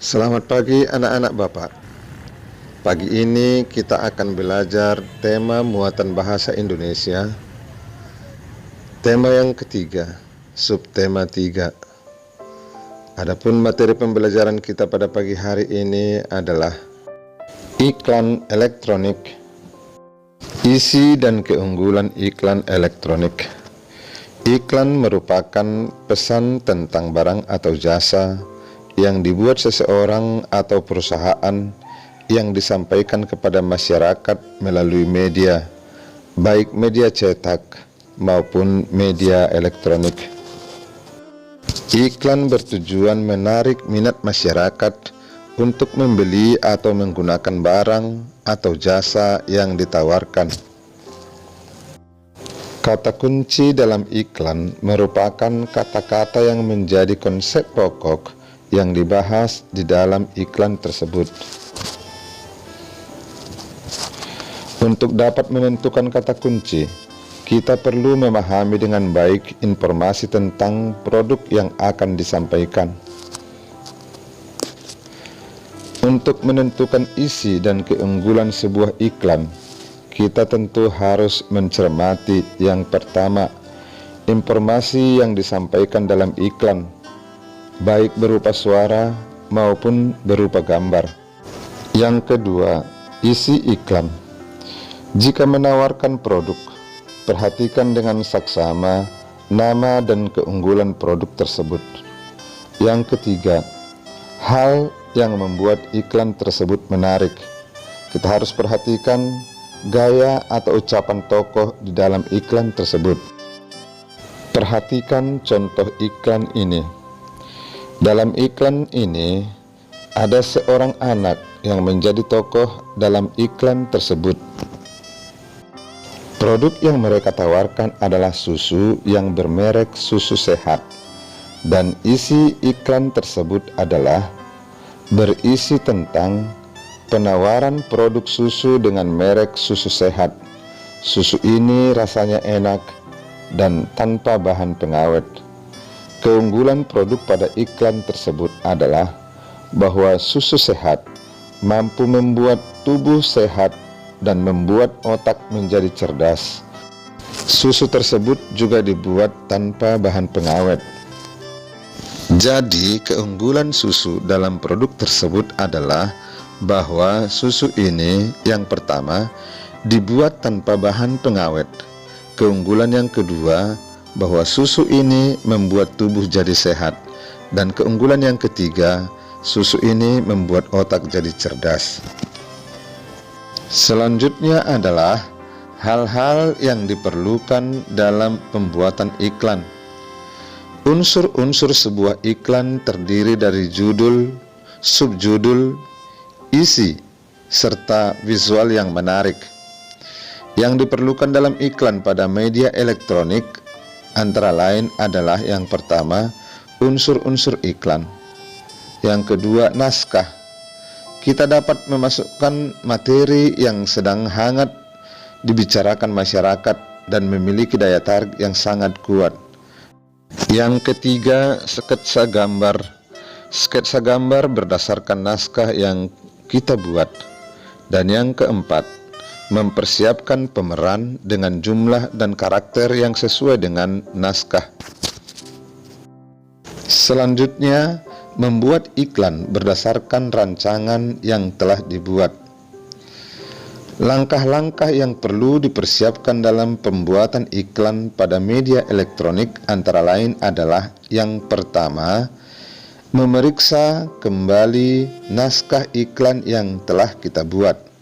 Selamat pagi anak-anak Bapak. Pagi ini kita akan belajar tema muatan bahasa Indonesia. Tema yang ketiga, subtema 3. Adapun materi pembelajaran kita pada pagi hari ini adalah iklan elektronik. Isi dan keunggulan iklan elektronik. Iklan merupakan pesan tentang barang atau jasa yang dibuat seseorang atau perusahaan yang disampaikan kepada masyarakat melalui media, baik media cetak maupun media elektronik. Iklan bertujuan menarik minat masyarakat untuk membeli atau menggunakan barang atau jasa yang ditawarkan. Kata kunci dalam iklan merupakan kata-kata yang menjadi konsep pokok yang dibahas di dalam iklan tersebut. Untuk dapat menentukan kata kunci, kita perlu memahami dengan baik informasi tentang produk yang akan disampaikan. Untuk menentukan isi dan keunggulan sebuah iklan, kita tentu harus mencermati yang pertama, informasi yang disampaikan dalam iklan, baik berupa suara maupun berupa gambar. Yang kedua, isi iklan. Jika menawarkan produk, perhatikan dengan saksama nama dan keunggulan produk tersebut. Yang ketiga, hal yang membuat iklan tersebut menarik. Kita harus perhatikan gaya atau ucapan tokoh di dalam iklan tersebut. Perhatikan contoh iklan ini. Dalam iklan ini ada seorang anak yang menjadi tokoh dalam iklan tersebut. Produk yang mereka tawarkan adalah susu yang bermerek Susu Sehat, dan isi iklan tersebut adalah berisi tentang penawaran produk susu dengan merek Susu Sehat. Susu ini rasanya enak dan tanpa bahan pengawet. Keunggulan produk pada iklan tersebut adalah bahwa susu sehat mampu membuat tubuh sehat dan membuat otak menjadi cerdas. Susu tersebut juga dibuat tanpa bahan pengawet. Jadi, keunggulan susu dalam produk tersebut adalah bahwa susu ini yang pertama dibuat tanpa bahan pengawet. Keunggulan yang kedua, bahwa susu ini membuat tubuh jadi sehat. Dan keunggulan yang ketiga, susu ini membuat otak jadi cerdas. Selanjutnya adalah hal-hal yang diperlukan dalam pembuatan iklan. Unsur-unsur sebuah iklan terdiri dari judul, subjudul, isi, serta visual yang menarik. Yang diperlukan dalam iklan pada media elektronik antara lain adalah yang pertama, unsur-unsur iklan. Yang kedua, naskah. Kita dapat memasukkan materi yang sedang hangat dibicarakan masyarakat dan memiliki daya tarik yang sangat kuat. Yang ketiga, sketsa gambar. Sketsa gambar berdasarkan naskah yang kita buat. Dan yang keempat, mempersiapkan pemeran dengan jumlah dan karakter yang sesuai dengan naskah. Selanjutnya, membuat iklan berdasarkan rancangan yang telah dibuat. Langkah-langkah yang perlu dipersiapkan dalam pembuatan iklan pada media elektronik antara lain adalah yang pertama, memeriksa kembali naskah iklan yang telah kita buat.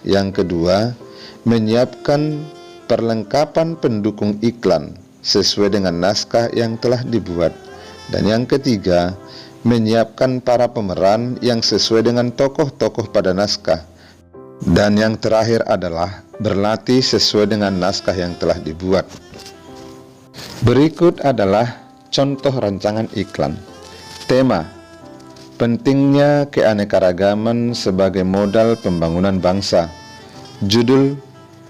Yang kedua, menyiapkan perlengkapan pendukung iklan sesuai dengan naskah yang telah dibuat. Dan yang ketiga, menyiapkan para pemeran yang sesuai dengan tokoh-tokoh pada naskah. Dan yang terakhir adalah berlatih sesuai dengan naskah yang telah dibuat. Berikut adalah contoh rancangan iklan. Tema: pentingnya keanekaragaman sebagai modal pembangunan bangsa. Judul: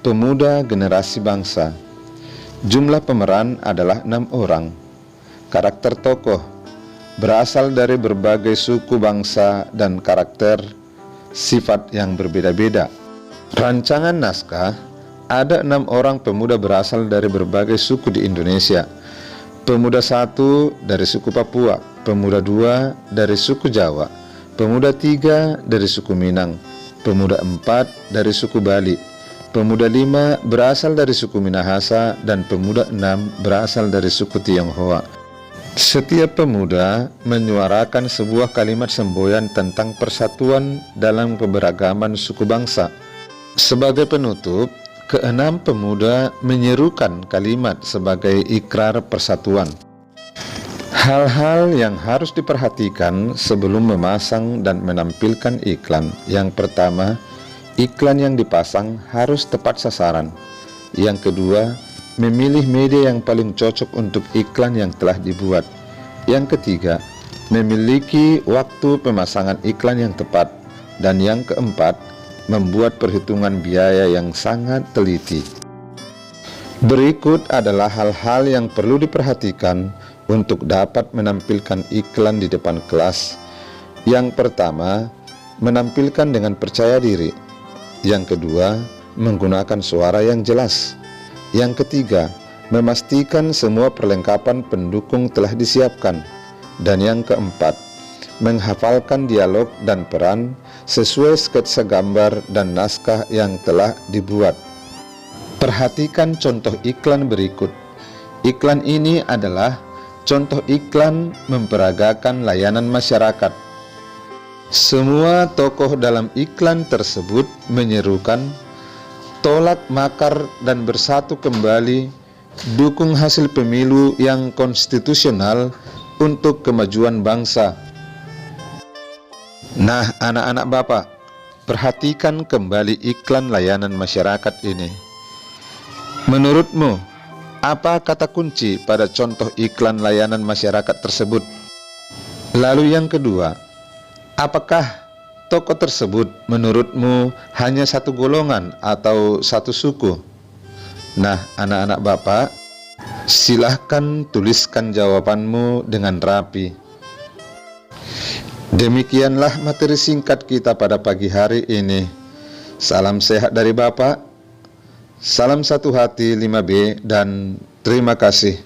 Pemuda Generasi Bangsa. Jumlah pemeran adalah 6 orang. Karakter tokoh: berasal dari berbagai suku, bangsa, dan karakter sifat yang berbeda-beda. Rancangan naskah, ada 6 orang pemuda berasal dari berbagai suku di Indonesia. Pemuda 1 dari suku Papua, pemuda 2 dari suku Jawa, pemuda 3 dari suku Minang, pemuda 4 dari suku Bali, pemuda 5 berasal dari suku Minahasa, dan pemuda 6 berasal dari suku Tionghoa. Setiap pemuda menyuarakan sebuah kalimat semboyan tentang persatuan dalam keberagaman suku bangsa. Sebagai penutup, ke-6 pemuda menyerukan kalimat sebagai ikrar persatuan. Hal-hal yang harus diperhatikan sebelum memasang dan menampilkan iklan. Yang pertama, iklan yang dipasang harus tepat sasaran. Yang kedua, memilih media yang paling cocok untuk iklan yang telah dibuat. Yang ketiga, memiliki waktu pemasangan iklan yang tepat. Dan yang keempat, membuat perhitungan biaya yang sangat teliti. Berikut adalah hal-hal yang perlu diperhatikan untuk dapat menampilkan iklan di depan kelas. Yang pertama, menampilkan dengan percaya diri. Yang kedua, menggunakan suara yang jelas. Yang ketiga, memastikan semua perlengkapan pendukung telah disiapkan. Dan yang keempat, menghafalkan dialog dan peran sesuai sketsa gambar dan naskah yang telah dibuat. Perhatikan contoh iklan berikut. Iklan ini adalah contoh iklan memperagakan layanan masyarakat. Semua tokoh dalam iklan tersebut menyerukan tolak makar dan bersatu kembali, dukung hasil pemilu yang konstitusional untuk kemajuan bangsa. Nah, anak-anak Bapak, perhatikan kembali iklan layanan masyarakat ini. Menurutmu, apa kata kunci pada contoh iklan layanan masyarakat tersebut? Lalu yang kedua, apakah tokoh tersebut menurutmu hanya satu golongan atau satu suku? Nah, anak-anak Bapak, silahkan tuliskan jawabanmu dengan rapi. Demikianlah materi singkat kita pada pagi hari ini. Salam sehat dari Bapak. Salam satu hati 5B dan terima kasih.